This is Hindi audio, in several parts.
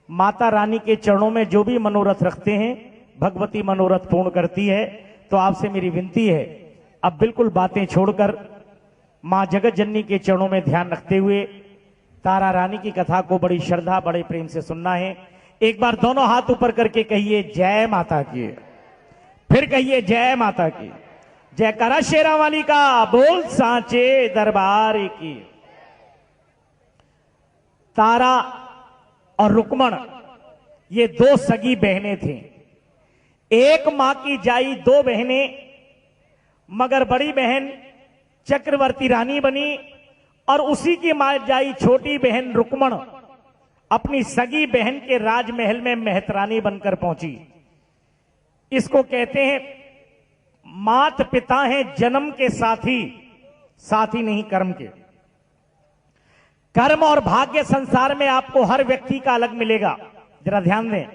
माता रानी के चरणों में जो भी मनोरथ रखते हैं भगवती मनोरथ पूर्ण करती है। तो आपसे मेरी विनती है, अब बिल्कुल बातें छोड़कर मां जगत जननी के चरणों में ध्यान रखते हुए तारा रानी की कथा को बड़ी श्रद्धा बड़े प्रेम से सुनना है। एक बार दोनों हाथ ऊपर करके कहिए जय माता की, फिर कहिए जय माता की। जयकारा शेरा वाली का, बोल सांचे दरबार की। तारा और रुक्मण ये दो सगी बहनें थी। एक मां की जाई दो बहनें, मगर बड़ी बहन चक्रवर्ती रानी बनी और उसी की मां जाई छोटी बहन रुक्मण अपनी सगी बहन के राजमहल में मेहतरानी बनकर पहुंची। इसको कहते हैं मात पिता हैं जन्म के साथी, साथी नहीं कर्म के। कर्म और भाग्य संसार में आपको हर व्यक्ति का अलग मिलेगा। जरा ध्यान दें,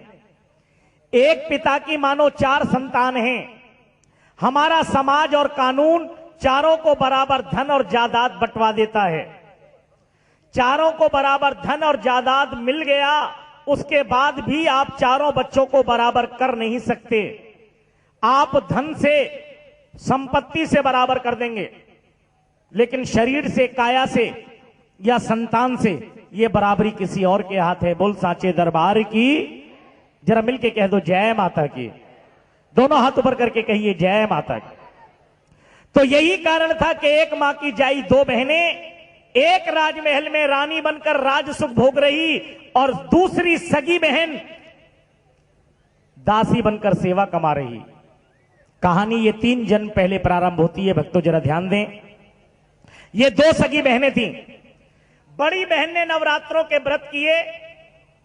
एक पिता की मानो 4 संतान हैं। हमारा समाज और कानून चारों को बराबर धन और जायदाद बंटवा देता है। चारों को बराबर धन और जायदाद मिल गया, उसके बाद भी आप चारों बच्चों को बराबर कर नहीं सकते। आप धन से, संपत्ति से बराबर कर देंगे, लेकिन शरीर से, काया से या संतान से यह बराबरी किसी और के हाथ है। बोल सांचे दरबार की। जरा मिलके कह दो जय माता की। दोनों हाथ ऊपर करके कहिए जय माता की। तो यही कारण था कि एक मां की जाई दो बहनें, एक राजमहल में रानी बनकर राज सुख भोग रही और दूसरी सगी बहन दासी बनकर सेवा कमा रही। कहानी ये 3 जन्म पहले प्रारंभ होती है। भक्तों जरा ध्यान दें, ये 2 सगी बहनें थीं। बड़ी बहन ने नवरात्रों के व्रत किए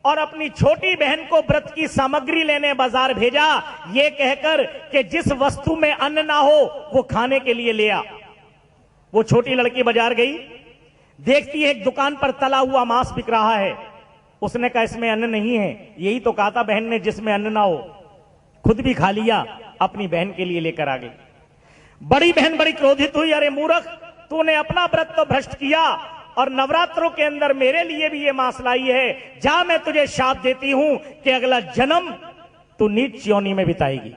और अपनी छोटी बहन को व्रत की सामग्री लेने बाजार भेजा, यह कहकर कि जिस वस्तु में अन्न ना हो वो खाने के लिए ले आ। वो छोटी लड़की बाजार गई, देखती है एक दुकान पर तला हुआ मांस बिक रहा है। उसने कहा इसमें अन्न नहीं है। यही तो कहा था बहन ने, जिसमें अन्न ना हो। खुद भी खा लिया, अपनी बहन के लिए लेकर आ गई। बड़ी बहन बड़ी क्रोधित हुई, अरे मूर्ख, तूने अपना व्रत तो भ्रष्ट किया और नवरात्रों के अंदर मेरे लिए भी ये मांस लाई है। जा, मैं तुझे शाप देती हूं कि अगला जन्म तू नीच योनि में बिताएगी।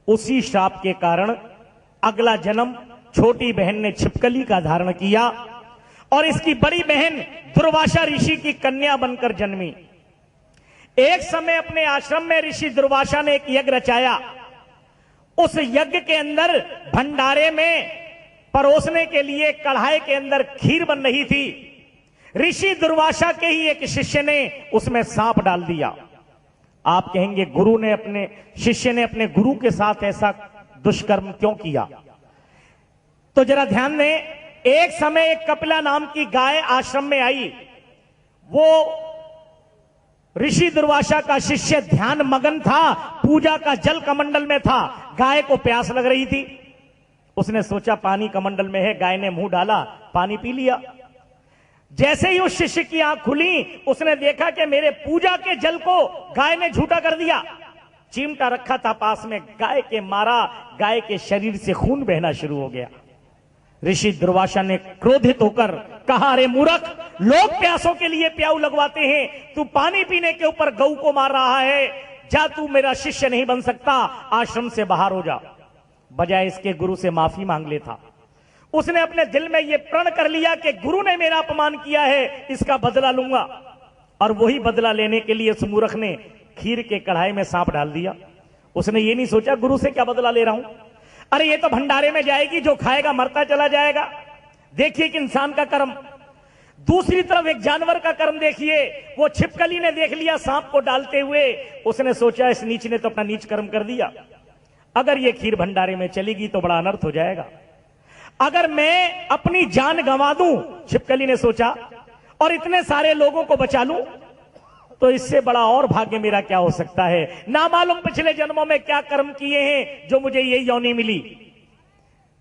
उसी शाप के कारण अगला जन्म छोटी बहन ने छिपकली का धारण किया और इसकी बड़ी बहन दुर्वासा ऋषि की कन्या बनकर जन्मी। एक समय अपने आश्रम में ऋषि दुर्वासा ने एक यज्ञ रचाया। उस यज्ञ के अंदर भंडारे में परोसने के लिए कढ़ाई के अंदर खीर बन रही थी। ऋषि दुर्वासा के ही एक शिष्य ने उसमें सांप डाल दिया। आप कहेंगे गुरु ने अपने शिष्य ने अपने गुरु के साथ ऐसा दुष्कर्म क्यों किया? तो जरा ध्यान दें, एक समय एक कपिला नाम की गाय आश्रम में आई। वो ऋषि दुर्वासा का शिष्य ध्यान मगन था, पूजा का जल कमंडल में था। गाय को प्यास लग रही थी। उसने सोचा पानी कमंडल में है, गाय ने मुंह डाला, पानी पी लिया। जैसे ही उस शिष्य की आंख खुली, उसने देखा कि मेरे पूजा के जल को गाय ने झूठा कर दिया। चिमटा रखा था पास में, गाय के मारा, गाय के शरीर से खून बहना शुरू हो गया। ऋषि दुर्वासा ने क्रोधित होकर कहा, अरे मूर्ख, लोग प्यासों के लिए प्याऊ लगवाते हैं, तू पानी पीने के ऊपर गऊ को मार रहा है। जा, तू मेरा शिष्य नहीं बन सकता, आश्रम से बाहर हो जा। बजाय इसके गुरु से माफी मांग लेता। उसने अपने दिल में यह प्रण कर लिया कि गुरु ने मेरा अपमान किया है, इसका बदला लूंगा। और वही बदला लेने के लिए उस मूर्ख ने खीर के कढ़ाई में सांप डाल दिया। उसने ये नहीं सोचा गुरु से क्या बदला ले रहा हूं, अरे ये तो भंडारे में जाएगी, जो खाएगा मरता चला जाएगा। देखिए कि इंसान का कर्म। दूसरी तरफ एक जानवर का कर्म देखिए। वो छिपकली ने देख लिया सांप को डालते हुए, उसने सोचा इस नीच ने तो अपना नीच कर्म कर दिया। अगर ये खीर भंडारे में चलेगी तो बड़ा अनर्थ हो जाएगा। अगर मैं अपनी जान गंवा दूं, छिपकली ने सोचा, और इतने सारे लोगों को बचा लूं, तो इससे बड़ा और भाग्य मेरा क्या हो सकता है। ना मालूम पिछले जन्मों में क्या कर्म किए हैं जो मुझे ये योनि मिली।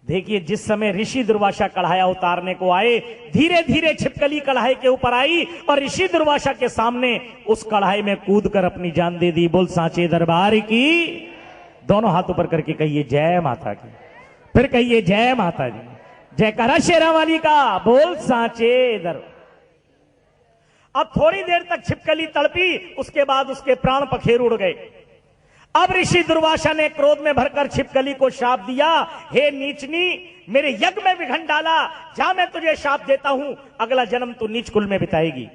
देखिए, जिस समय ऋषि दुर्वासा कढ़ाया उतारने को आए, धीरे धीरे छिपकली कढ़ाई के ऊपर आई और ऋषि दुर्वासा के सामने उस कढ़ाई में कूदकर अपनी जान दे दी। बोल सांचे दरबार की। दोनों हाथ ऊपर करके कहिए जय माता की, फिर कहिए जय माता जी। जयकारा शेरा वाली का। बोल सांचे दरबार। अब थोड़ी देर तक छिपकली तड़पी, उसके बाद उसके प्राण पखेरु उड़ गए। अब ऋषि दुर्वासा ने क्रोध में भरकर छिपकली को शाप दिया, हे नीचनी, मेरे यज्ञ में विघन डाला, जा मैं तुझे शाप देता हूं, अगला जन्म तू नीच कुल में बिताएगी।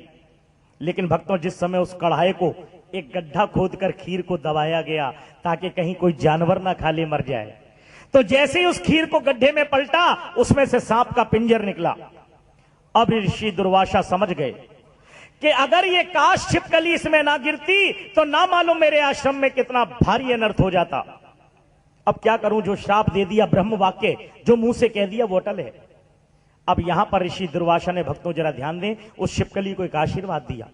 लेकिन भक्तों, जिस समय उस कढ़ाई को एक गड्ढा खोदकर खीर को दबाया गया ताकि कहीं कोई जानवर ना खा ले मर जाए, तो जैसे ही उस खीर को गड्ढे में पलटा, उसमें से सांप का पिंजर निकला। अब ऋषि दुर्वासा समझ गए कि अगर ये काश छिपकली इसमें ना गिरती तो ना मालूम मेरे आश्रम में कितना भारी अनर्थ हो जाता। अब क्या करूं, जो श्राप दे दिया, ब्रह्म वाक्य जो मुंह से कह दिया वो अटल है। अब यहां पर ऋषि दुर्वासा ने, भक्तों जरा ध्यान दें, उस छिपकली को एक आशीर्वाद दिया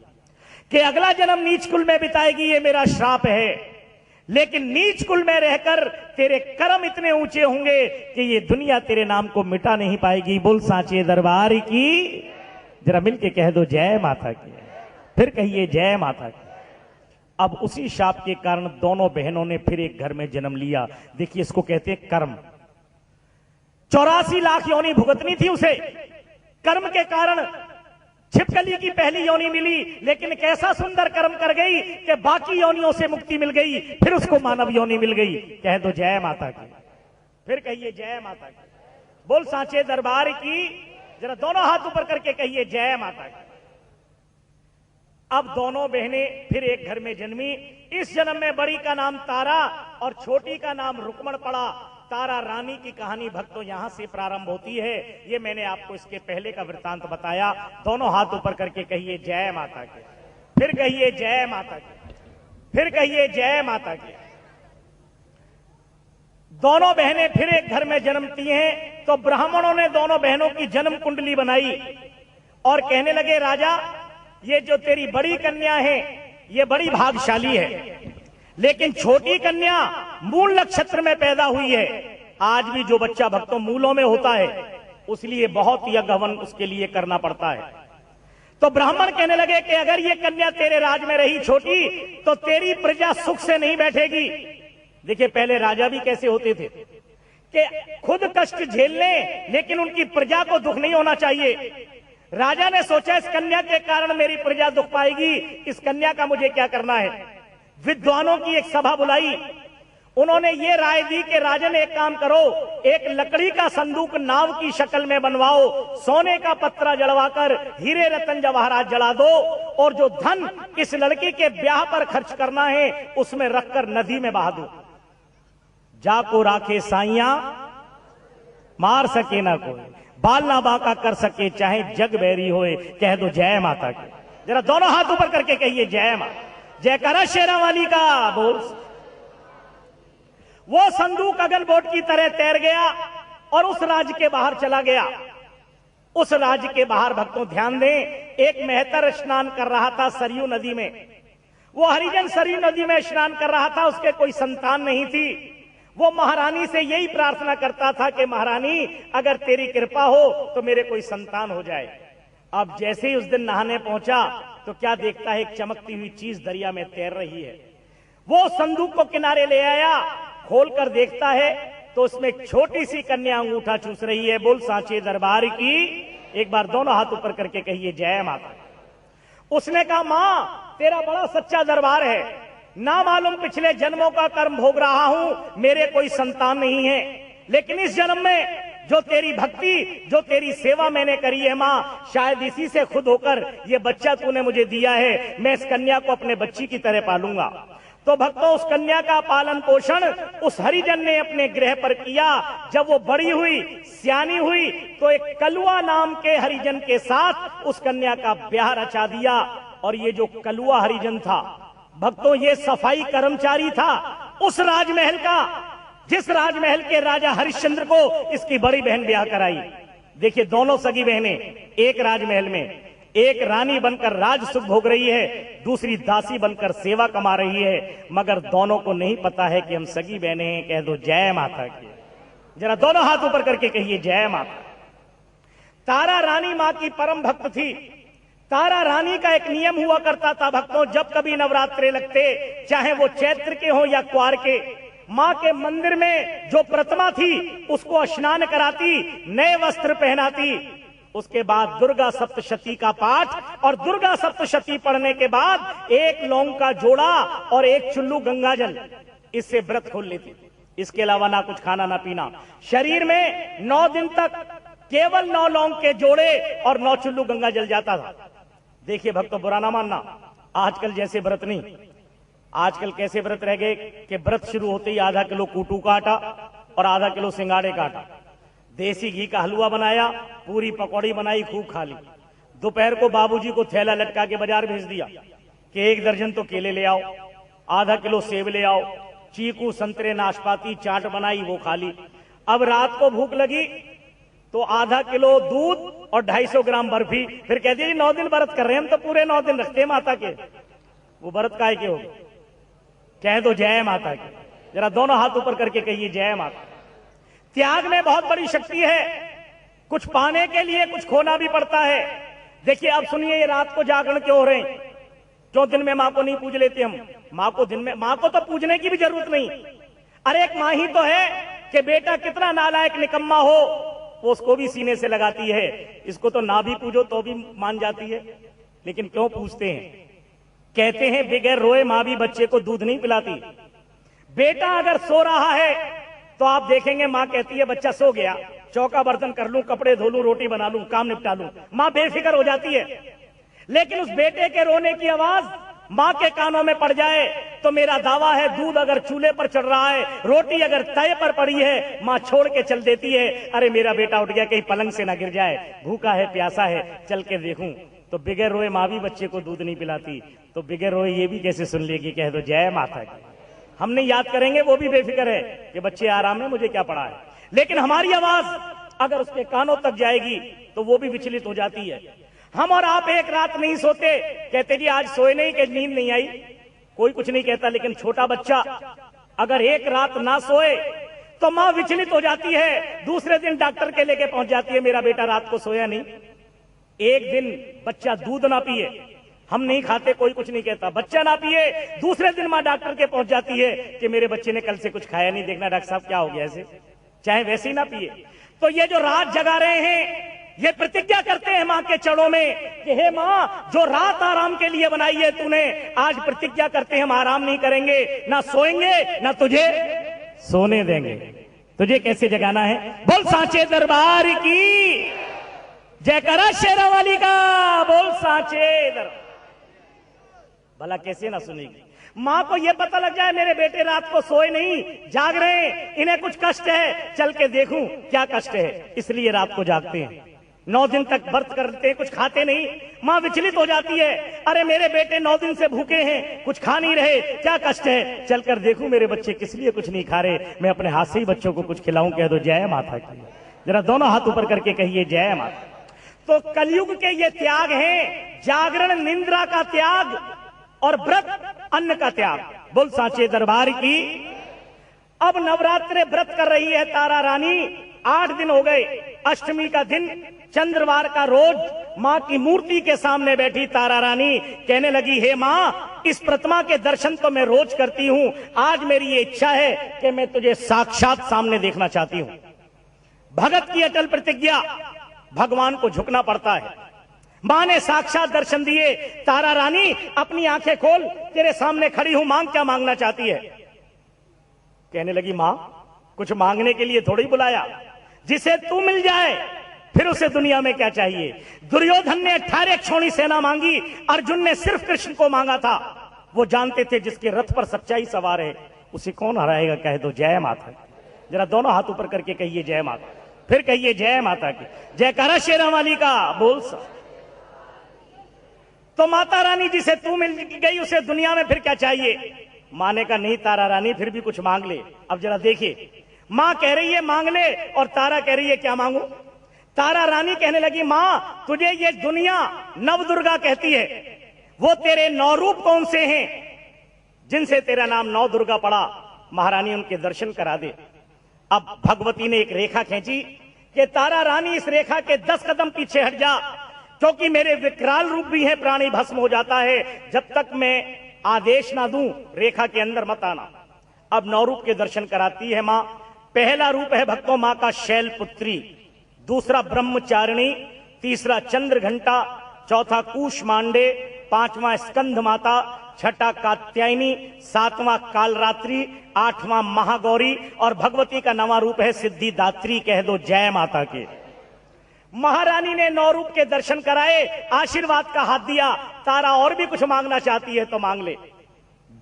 कि अगला जन्म नीच कुल में बिताएगी, ये मेरा श्राप है, लेकिन नीच कुल में रहकर तेरे कर्म इतने ऊंचे होंगे कि ये दुनिया तेरे नाम को मिटा नहीं पाएगी। बोल सांचे दरबार की, जरा मिलके कह दो जय माता की, फिर कहिए जय माता की। अब उसी शाप के कारण दोनों बहनों ने फिर एक घर में जन्म लिया। देखिए, इसको कहते हैं कर्म। 84 लाख योनि भुगतनी थी उसे, कर्म के कारण छिपकली की पहली योनि मिली, लेकिन कैसा सुंदर कर्म कर गई कि बाकी योनियों से मुक्ति मिल गई, फिर उसको मानव योनि मिल गई। कह दो जय माता की, फिर कहिए जय माता की। बोल सांचे दरबार की, जरा दोनों हाथ ऊपर करके कहिए जय माता की। अब दोनों बहनें फिर एक घर में जन्मी। इस जन्म में बड़ी का नाम तारा और छोटी का नाम रुक्मण पड़ा। तारा रानी की कहानी भक्तों यहां से प्रारंभ होती है। ये मैंने आपको इसके पहले का वृत्तांत बताया। दोनों हाथ ऊपर करके कहिए जय माता की, फिर कहिए जय माता की, फिर कहिए जय माता की। दोनों बहनें फिर एक घर में जन्मती हैं तो ब्राह्मणों ने दोनों बहनों की जन्म कुंडली बनाई और कहने लगे, राजा, ये जो तेरी बड़ी कन्या है ये बड़ी भाग्यशाली है, लेकिन छोटी कन्या मूल नक्षत्र में पैदा हुई है। आज भी जो बच्चा भक्तों मूलों में होता है, उसलिए बहुत यज्ञ हवन उसके लिए करना पड़ता है। तो ब्राह्मण कहने लगे कि अगर ये कन्या तेरे राज में रही छोटी, तो तेरी प्रजा सुख से नहीं बैठेगी। देखिए, पहले राजा भी कैसे होते थे कि खुद कष्ट झेल लें, लेकिन उनकी प्रजा को दुख नहीं होना चाहिए। राजा ने सोचा, इस कन्या के कारण मेरी प्रजा दुख पाएगी, इस कन्या का मुझे क्या करना है। विद्वानों की एक सभा बुलाई। उन्होंने ये राय दी कि राजन, एक काम करो, एक लकड़ी का संदूक नाव की शक्ल में बनवाओ, सोने का पत्रा जड़वाकर हीरे रतन जवाहरात जला दो, और जो धन इस लड़की के ब्याह पर खर्च करना है उसमें रखकर नदी में बहा दो। जाको राखे साइया, मार सके ना कोई, बाल ना बांका कर सके, चाहे जग बैरी होए। कह दो जय माता की, जरा दोनों हाथ ऊपर करके कहिए जय माता, जयकारा शेरा वाली का बोल। वो संदूक अगन-बोट की तरह तैर गया और उस राज्य के बाहर चला गया। उस राज्य के बाहर भक्तों ध्यान दें, एक मेहतर स्नान कर रहा था सरयू नदी में। वो हरिजन सरयू नदी में स्नान कर रहा था, उसके कोई संतान नहीं थी। वो महारानी से यही प्रार्थना करता था कि महारानी, अगर तेरी कृपा हो तो मेरे कोई संतान हो जाए। अब जैसे ही उस दिन नहाने पहुंचा तो क्या देखता है, एक चमकती हुई चीज दरिया में तैर रही है। वो संदूक को किनारे ले आया, खोलकर देखता है तो उसमें एक छोटी सी कन्या अंगूठा चूस रही है। बोल सांचे दरबार की, एक बार दोनों हाथ ऊपर करके कहिए जय माता। उसने कहा, मां, तेरा बड़ा सच्चा दरबार है, ना मालूम पिछले जन्मों का कर्म भोग रहा हूं, मेरे कोई संतान नहीं है, लेकिन इस जन्म में जो तेरी भक्ति, जो तेरी सेवा मैंने करी है मां, शायद इसी से खुद होकर ये बच्चा तूने मुझे दिया है, मैं इस कन्या को अपने बच्ची की तरह पालूंगा। तो भक्तों, उस कन्या का पालन पोषण उस हरिजन ने अपने गृह पर किया। जब वो बड़ी हुई, सियानी हुई, तो एक कलुआ नाम के हरिजन के साथ उस कन्या का ब्याह रचा दिया। और ये जो कलुआ हरिजन था भक्तों, ये सफाई कर्मचारी था उस राजमहल का, जिस राजमहल के राजा हरिश्चंद्र को इसकी बड़ी बहन ब्याह कराई। देखिए, दोनों सगी बहनें एक राजमहल में, एक रानी बनकर राज सुख भोग रही है, दूसरी दासी बनकर सेवा कमा रही है, मगर दोनों को नहीं पता है कि हम सगी बहनें हैं। कह दो जय माता की, जरा दोनों हाथ ऊपर करके कहिए जय माता। तारा रानी मां की परम भक्त थी। तारा रानी का एक नियम हुआ करता था भक्तों, जब कभी नवरात्रे लगते, चाहे वो चैत्र के हो या क्वार के, मां के मंदिर में जो प्रतिमा थी उसको स्नान कराती, नए वस्त्र पहनाती उसके बाद दुर्गा सप्तशती का पाठ, और दुर्गा सप्तशती पढ़ने के बाद एक लौंग का जोड़ा और एक चुल्लू गंगाजल, इससे व्रत खोल लेती। इसके अलावा ना कुछ खाना ना पीना। शरीर में 9 दिन तक केवल 9 लौंग के जोड़े और 9 चुल्लू गंगाजल जाता था। देखिए भक्तों, बुरा ना मानना, आजकल जैसे व्रत नहीं। आजकल कैसे व्रत रह गए कि व्रत शुरू होते ही आधा किलो कूटू का आटा और आधा किलो सिंगाड़े का आटा, देसी घी का हलवा बनाया, पूरी पकौड़ी बनाई, खूब खा ली। दोपहर को बाबूजी को थैला लटका के बाजार भेज दिया कि 1 दर्जन तो केले ले आओ, आधा किलो सेब ले आओ, चीकू संतरे नाशपाती चाट बनाई, वो खा ली। अब रात को भूख लगी तो आधा किलो दूध और 250 ग्राम बर्फी। फिर कहती है 9 दिन व्रत कर रहे हैं हम, तो पूरे 9 दिन रखते हैं माता के। वो व्रत काहे के हो? कह दो जय माता की। जरा दोनों हाथ ऊपर करके कहिए जय माता। त्याग में बहुत बड़ी शक्ति है। कुछ पाने के लिए कुछ खोना भी पड़ता है। देखिए अब सुनिए, ये रात को जागरण क्यों हो रहे हैं? क्यों दिन में मां को नहीं पूज लेते हम? मां को दिन में, मां को तो पूजने की भी जरूरत नहीं। अरे एक मां ही तो है कि बेटा कितना नालायक निकम्मा हो वो उसको भी सीने से लगाती है। इसको तो ना भी पूजो तो भी मान जाती है, लेकिन क्यों पूछते हैं? कहते हैं बगैर रोए मां भी बच्चे को दूध नहीं पिलाती। बेटा अगर सो रहा है तो आप देखेंगे मां कहती है बच्चा सो गया, चौका बर्तन कर लूं, कपड़े धो लूं, रोटी बना लूं, काम निपटा लूं, मां बेफिक्र हो जाती है। लेकिन उस बेटे के रोने की आवाज मां के कानों में पड़ जाए तो मेरा दावा है, दूध अगर चूल्हे पर चढ़ रहा है, रोटी अगर तय पर पड़ी है, मां छोड़ के चल देती है। अरे मेरा बेटा उठ गया, कहीं पलंग से ना गिर जाए, भूखा है प्यासा है, चल के देखूं। तो बिगैर रोए मां भी बच्चे को दूध नहीं पिलाती, तो बिगैर रोए ये भी कैसे सुन लेगी? कह दो जय माता की। हम नहीं याद करेंगे, वो भी बेफिक्र है कि बच्चे आराम में, मुझे क्या पड़ा है। लेकिन हमारी आवाज अगर उसके कानों तक जाएगी तो वो भी विचलित हो जाती है। हम और आप एक रात नहीं सोते, कहते जी आज सोए नहीं कि नींद नहीं आई, कोई कुछ नहीं कहता। लेकिन छोटा बच्चा अगर एक रात ना सोए तो मां विचलित हो जाती है, दूसरे दिन डॉक्टर के लेके पहुंच जाती है, मेरा बेटा रात को सोया नहीं। एक दिन बच्चा दूध ना पिए, हम नहीं खाते, कोई कुछ नहीं कहता, बच्चा ना पिए, दूसरे दिन मां डॉक्टर के पहुंच जाती है कि मेरे बच्चे ने कल से कुछ खाया नहीं, देखना डॉक्टर साहब क्या हो गया ऐसे, चाहे वैसे ही ना पिए। तो ये जो रात जगा रहे हैं, ये प्रतिज्ञा करते हैं मां के चरणों में कि हे मां, जो रात आराम के लिए बनाई है तूने, आज प्रतिज्ञा करते हैं हम आराम नहीं करेंगे, ना सोएंगे ना तुझे सोने देंगे। तुझे कैसे जगाना है? बोल सांचे दरबार की जयकारा, शेरा वाली का बोल सांचे दरबार। भला कैसे ना सुनेगी? मां को यह पता लग जाए मेरे बेटे रात को सोए नहीं, जाग रहे हैं, इन्हें कुछ कष्ट है, चल के देखूं क्या कष्ट है, इसलिए रात को जागते हैं। 9 दिन तक व्रत करते हैं, कुछ खाते नहीं, मां विचलित हो जाती है। अरे मेरे बेटे 9 दिन से भूखे हैं, कुछ खा नहीं रहे, क्या कष्ट है, चलकर देखूं मेरे बच्चे किस लिए कुछ नहीं खा रहे, मैं अपने हाथ से ही बच्चों को कुछ खिलाऊं। कह दो जय माता की। जरा दोनों हाथ ऊपर करके कहिए जय माता। तो कलयुग के ये त्याग हैं, जागरण निंद्रा का त्याग और व्रत अन्न का त्याग। बोल सांचे दरबार की। अब नवरात्रे व्रत कर रही है तारा रानी, 8 दिन हो गए। अष्टमी का दिन, चंद्रवार का रोज, मां की मूर्ति के सामने बैठी तारा रानी कहने लगी, हे मां, इस प्रतिमा के दर्शन तो मैं रोज करती हूं, आज मेरी ये इच्छा है कि मैं तुझे साक्षात सामने देखना चाहती हूं। भगत की अटल प्रतिज्ञा, भगवान को झुकना पड़ता है। मां ने साक्षात दर्शन दिए। तारा रानी अपनी आंखें खोल, तेरे सामने खड़ी हूं, मांग, क्या मांगना चाहती है? कहने लगी, मां कुछ मांगने के लिए थोड़ी बुलाया, जिसे तू मिल जाए फिर उसे दुनिया में क्या चाहिए। दुर्योधन ने 18 क्षोणी सेना मांगी, अर्जुन ने सिर्फ कृष्ण को मांगा था। वो जानते थे जिसके रथ पर सच्चाई सवार है उसे कौन हराएगा। कह दो जय माता। जरा दोनों हाथ ऊपर करके कहिए जय माता, फिर कहिए जय माता की। जयकारा शेरा वाली का बोल सा। तो माता रानी जिसे तू मिल गई उसे दुनिया में फिर क्या चाहिए। मां ने कहा, नहीं तारा रानी, फिर भी कुछ मांग ले। अब जरा देखिए, मां कह रही है मांग ले और तारा कह रही है क्या मांगू। तारा रानी कहने लगी, मां तुझे ये दुनिया नव दुर्गा कहती है, वो तेरे 9 रूप कौन से हैं जिनसे तेरा नाम 9 दुर्गा पड़ा, महारानी उनके दर्शन करा दे। अब भगवती ने एक रेखा खींची कि तारा रानी इस रेखा के 10 कदम पीछे हट जा, क्योंकि मेरे विकराल रूप भी है, प्राणी भस्म हो जाता है, जब तक मैं आदेश ना दूं रेखा के अंदर मत आना। अब 9 रूप के दर्शन कराती है मां। पहला रूप है भक्तों मां का शैलपुत्री, दूसरा ब्रह्मचारिणी, तीसरा चंद्र घंटा, चौथा कूष्मांडे, पांचवां स्कंध माता, छठा कात्यायनी, सातवां कालरात्रि, आठवां महागौरी और भगवती का नवा रूप है सिद्धिदात्री। कह दो जय माता की। महारानी ने 9 रूप के दर्शन कराए, आशीर्वाद का हाथ दिया। तारा और भी कुछ मांगना चाहती है तो मांग ले,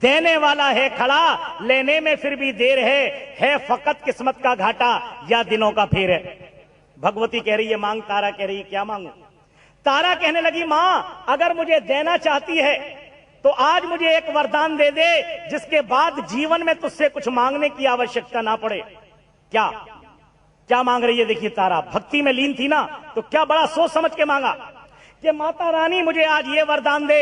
देने वाला है खड़ा, लेने में फिर भी देर है फकत किस्मत का घाटा या दिनों का फेर है। भगवती कह रही है मांग, तारा कह रही है क्या मांगू। तारा कहने लगी मां, अगर मुझे देना चाहती है तो आज मुझे एक वरदान दे दे जिसके बाद जीवन में तुझसे कुछ मांगने की आवश्यकता ना पड़े। क्या क्या मांग रही है? देखिए तारा भक्ति में लीन थी ना, तो क्या बड़ा सोच समझ के मांगा कि माता रानी मुझे आज ये वरदान दे,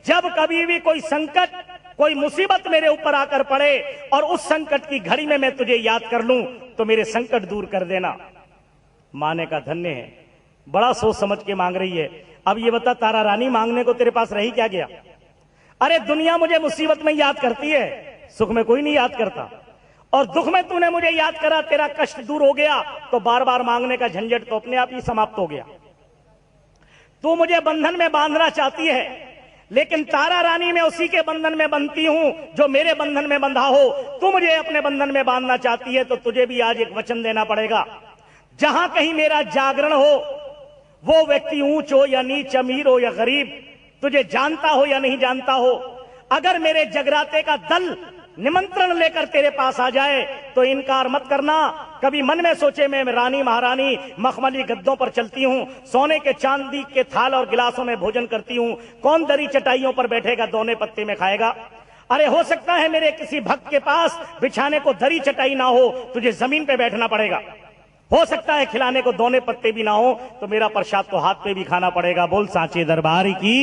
जब कभी भी कोई संकट, कोई मुसीबत मेरे ऊपर आकर पड़े और उस संकट की घड़ी में मैं तुझे याद कर लूं तो मेरे संकट दूर कर देना। माने का धन्य है, बड़ा सोच समझ के मांग रही है। अब ये बता तारा रानी, मांगने को तेरे पास रही क्या गया? अरे दुनिया मुझे मुसीबत में याद करती है, सुख में कोई नहीं याद करता, और दुख में तूने मुझे याद करा, तेरा कष्ट दूर हो गया, तो बार बार मांगने का झंझट तो अपने आप ही समाप्त हो गया। तू मुझे बंधन में बांधना चाहती है, लेकिन तारा रानी मैं उसी के बंधन में बंधती हूं जो मेरे बंधन में बंधा हो। तू मुझे अपने बंधन में बांधना चाहती है तो तुझे भी आज एक वचन देना पड़ेगा। जहां कहीं मेरा जागरण हो, वो व्यक्ति ऊंच हो या नीच, अमीर हो या गरीब, तुझे जानता हो या नहीं जानता हो, अगर मेरे जगराते का दल निमंत्रण लेकर तेरे पास आ जाए तो इनकार मत करना। कभी मन में सोचे मैं रानी महारानी मखमली गद्दों पर चलती हूं, सोने के चांदी के थाल और गिलासों में भोजन करती हूं, कौन दरी चटाइयों पर बैठेगा, दोने पत्ते में खाएगा। अरे हो सकता है मेरे किसी भक्त के पास बिछाने को दरी चटाई ना हो, तुझे जमीन पे बैठना पड़ेगा। हो सकता है खिलाने को दोने पत्ते भी ना हो, तो मेरा प्रसाद तो हाथ पे भी खाना पड़ेगा। बोल सांचे दरबार की।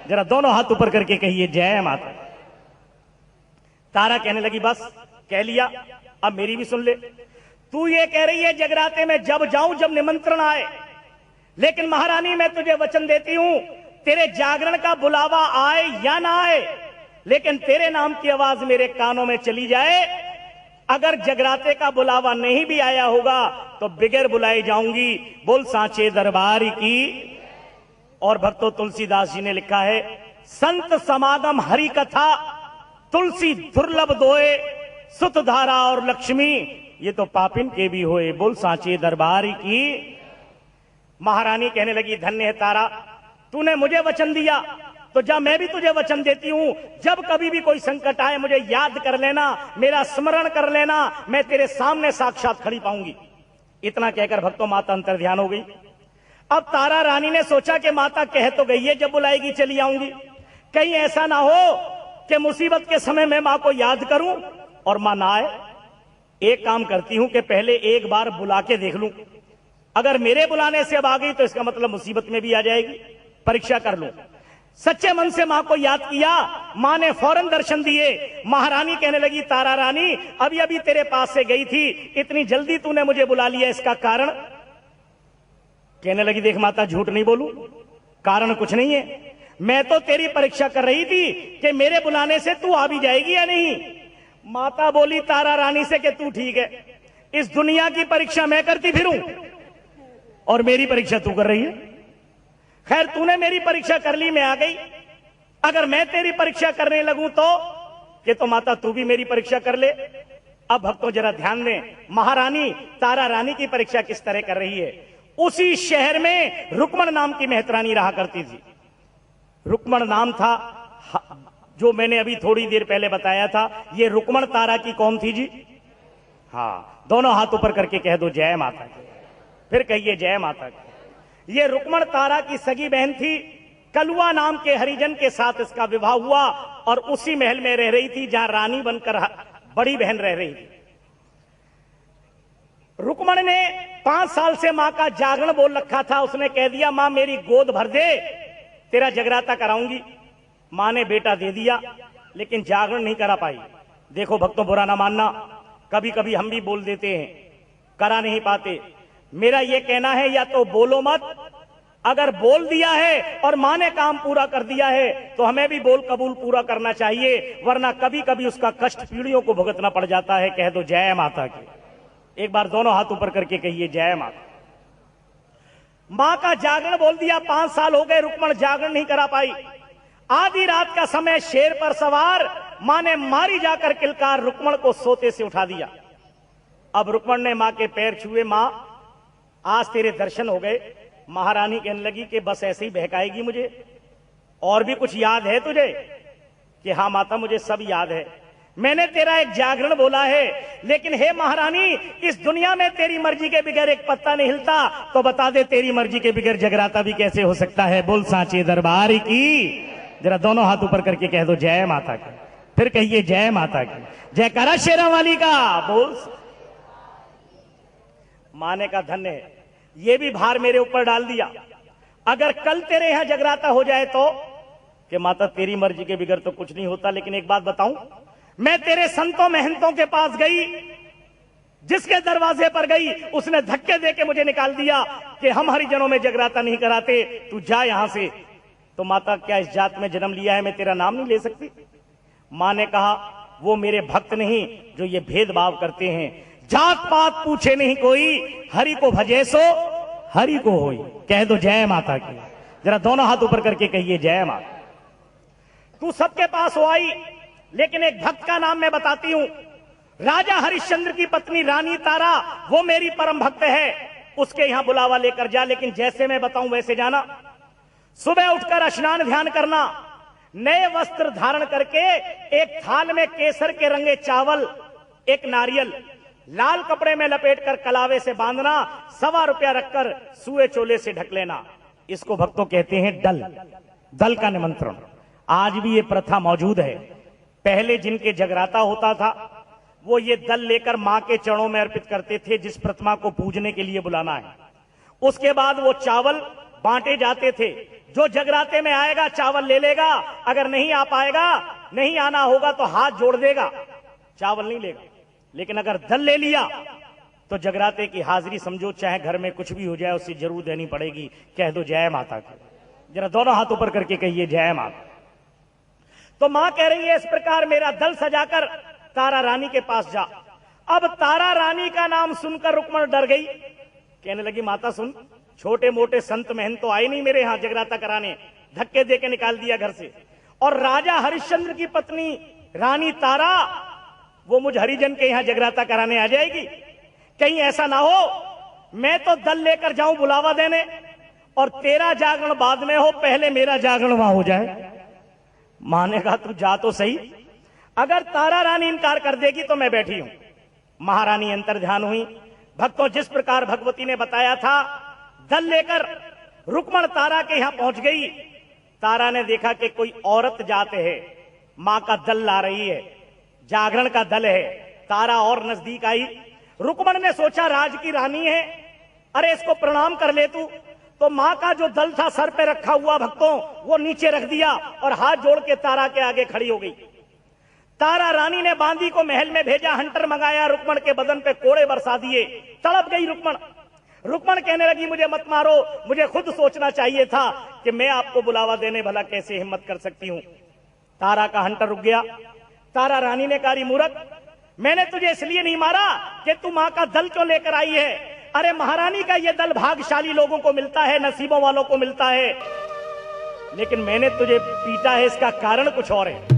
जरा दोनों हाथ ऊपर करके कहिए जय माता। तारा कहने लगी बस कह लिया, अब मेरी भी सुन ले। तू ये कह रही है जगराते में जब जाऊं जब निमंत्रण आए, लेकिन महारानी मैं तुझे वचन देती हूं, तेरे जागरण का बुलावा आए या ना आए, लेकिन तेरे नाम की आवाज मेरे कानों में चली जाए। अगर जगराते का बुलावा नहीं भी आया होगा तो बिगैर बुलाई जाऊंगी। बोल सांचे दरबार की। और भक्तों तुलसीदास जी ने लिखा है, संत समागम हरि कथा, तुलसी दुर्लभ दोए, सुत धारा और लक्ष्मी, ये तो पापिन के भी होए। बोल सांचे दरबार की। महारानी कहने लगी धन्य है तारा, तूने मुझे वचन दिया तो जब मैं भी तुझे वचन देती हूं, जब कभी भी कोई संकट आए मुझे याद कर लेना, मेरा स्मरण कर लेना, मैं तेरे सामने साक्षात खड़ी पाऊंगी। इतना कहकर भक्तों माता अंतर ध्यान हो गई। अब तारा रानी ने सोचा कि माता कह तो गई है जब बुलाएगी चली आऊंगी, कहीं ऐसा ना हो कि मुसीबत के समय मैं मां को याद करूं और मां ना आए। एक काम करती हूं कि पहले एक बार बुला के देख लूं, अगर मेरे बुलाने से अब आ गई तो इसका मतलब मुसीबत में भी आ जाएगी, परीक्षा कर लूं। सच्चे मन से मां को याद किया, मां ने फौरन दर्शन दिए। महारानी कहने लगी तारा रानी अभी अभी तेरे पास से गई थी, इतनी जल्दी तूने मुझे बुला लिया, इसका कारण? कहने लगी देख माता झूठ नहीं बोलूं, कारण कुछ नहीं है, मैं तो तेरी परीक्षा कर रही थी कि मेरे बुलाने से तू आ भी जाएगी या नहीं। माता बोली तारा रानी से कि तू ठीक है, इस दुनिया की परीक्षा मैं करती फिरूं और मेरी परीक्षा तू कर रही है। खैर तूने मेरी परीक्षा कर ली, मैं आ गई, अगर मैं तेरी परीक्षा करने लगूं तो माता तू भी मेरी परीक्षा कर ले। अब भक्तों जरा ध्यान दें, महारानी तारा रानी की परीक्षा किस तरह कर रही है। उसी शहर में रुक्मण नाम की मेहतरानी रहा करती थी। रुक्मण नाम था, जो मैंने अभी थोड़ी देर पहले बताया था। ये रुक्मण तारा की कौन थी जी? हाँ, दोनों हाथ ऊपर करके कह दो जय माता की, फिर कहिए जय माता की। ये रुक्मण तारा की सगी बहन थी। कलुआ नाम के हरिजन के साथ इसका विवाह हुआ और उसी महल में रह रही थी जहां रानी बनकर बड़ी बहन रह रही थी। रुक्मण ने 5 साल से मां का जागरण बोल रखा था। उसने कह दिया मां मेरी गोद भर दे, तेरा जगराता कराऊंगी। मां ने बेटा दे दिया, लेकिन जागरण नहीं करा पाई। देखो भक्तों बुरा ना मानना, कभी कभी हम भी बोल देते हैं, करा नहीं पाते। मेरा यह कहना है या तो बोलो मत, अगर बोल दिया है और मां ने काम पूरा कर दिया है तो हमें भी बोल कबूल पूरा करना चाहिए, वरना कभी कभी उसका कष्ट पीढ़ियों को भुगतना पड़ जाता है। कह दो जय माता की। एक बार दोनों हाथ ऊपर करके कहिए जय माता। मां का जागरण बोल दिया। 5 साल हो गए, रुक्मण जागरण नहीं करा पाई। आधी रात का समय, शेर पर सवार, मां ने मारी जाकर किलकार, रुक्मण को सोते से उठा दिया। अब रुक्मण ने मां के पैर छुए। मां, आज तेरे दर्शन हो गए। महारानी कहने लगी कि बस ऐसे ही बहकाएगी मुझे, और भी कुछ याद है तुझे? कि हाँ माता, मुझे सब याद है। मैंने तेरा एक जागरण बोला है, लेकिन हे महारानी, इस दुनिया में तेरी मर्जी के बगैर एक पत्ता नहीं हिलता, तो बता दे तेरी मर्जी के बगैर जगराता भी कैसे हो सकता है? बोल सांचे दरबार की। जरा दोनों हाथ ऊपर करके कह दो जय माता की। फिर कहिए जय माता की। जयकारा शेरा वाली का बोल। मां ने कहा धन्य है, ये भी भार मेरे ऊपर डाल दिया। अगर कल तेरे यहां जगराता हो जाए तो? कि माता तेरी मर्जी के बगैर तो कुछ नहीं होता, लेकिन एक बात बताऊं, मैं तेरे संतों महंतों के पास गई, जिसके दरवाजे पर गई उसने धक्के देके मुझे निकाल दिया कि हम हरिजनों में जगराता नहीं कराते, तू जा यहां से। तो माता, क्या इस जात में जन्म लिया है, मैं तेरा नाम नहीं ले सकती? मां ने कहा वो मेरे भक्त नहीं जो ये भेदभाव करते हैं। जात पात पूछे नहीं कोई, हरि को भजे सो हरि को होई। कह दो जय माता की। जरा दोनों हाथ ऊपर करके कहिए जय माता। तू सबके पास हो आई, लेकिन एक भक्त का नाम मैं बताती हूं। राजा हरिश्चंद्र की पत्नी रानी तारा, वो मेरी परम भक्त है, उसके यहां बुलावा लेकर जा। लेकिन जैसे मैं बताऊं वैसे जाना। सुबह उठकर स्नान ध्यान करना, नए वस्त्र धारण करके एक थाल में केसर के रंगे चावल, एक नारियल लाल कपड़े में लपेटकर कलावे से बांधना, 1.25 रुपया रखकर सुए चोले से ढक लेना। इसको भक्तों कहते हैं दल, दल का निमंत्रण। आज भी ये प्रथा मौजूद है। पहले जिनके जगराता होता था वो ये दल लेकर मां के चरणों में अर्पित करते थे, जिस प्रतिमा को पूजने के लिए बुलाना है। उसके बाद वो चावल बांटे जाते थे। जो जगराते में आएगा चावल ले लेगा, अगर नहीं आ पाएगा, नहीं आना होगा तो हाथ जोड़ देगा, चावल नहीं लेगा। लेकिन अगर दल ले लिया तो जगराते की हाजिरी समझो, चाहे घर में कुछ भी हो जाए उससे जरूर देनी पड़ेगी। कह दो जय माता की। जरा दोनों हाथ ऊपर करके कहिए जय माता। तो मां कह रही है इस प्रकार मेरा दल सजाकर तारा रानी के पास जा। अब तारा रानी का नाम सुनकर रुक्मण डर गई। कहने लगी माता सुन, छोटे मोटे संत महंत तो आए नहीं मेरे यहां जगराता कराने, धक्के देके निकाल दिया घर से। और राजा हरिश्चंद्र की पत्नी रानी तारा, वो मुझ हरिजन के यहां जगराता कराने आ जाएगी? कहीं ऐसा ना हो मैं तो दल लेकर जाऊं बुलावा देने, और तेरा जागरण बाद में हो, पहले मेरा जागरण वहां हो जाए। मां ने कहा तू जा तो सही, अगर तारा रानी इनकार कर देगी तो मैं बैठी हूं। महारानी अंतर ध्यान हुई। भक्तों, जिस प्रकार भगवती ने बताया था, दल लेकर रुक्मण तारा के यहां पहुंच गई। तारा ने देखा कि कोई औरत जाते है, मां का दल ला रही है, जागरण का दल है। तारा और नजदीक आई। रुक्मण ने सोचा राज की रानी है, अरे इसको प्रणाम कर ले तू। तो मां का जो दल था सर पे रखा हुआ भक्तों, वो नीचे रख दिया और हाथ जोड़ के तारा के आगे खड़ी हो गई। तारा रानी ने बांदी को महल में भेजा, हंटर मंगाया, रुक्मण के बदन पे कोड़े बरसा दिए। तड़प गई रुक्मण। रुक्मण कहने लगी मुझे मत मारो, मुझे खुद सोचना चाहिए था कि मैं आपको बुलावा देने भला कैसे हिम्मत कर सकती हूं। तारा का हंटर रुक गया। तारा रानी ने कहा मूर्ख, मैंने तुझे इसलिए नहीं मारा कि तू मां का दल क्यों लेकर आई है। अरे महारानी का यह दल भाग्यशाली लोगों को मिलता है, नसीबों वालों को मिलता है, लेकिन मैंने तुझे पीटा है, इसका कारण कुछ और है।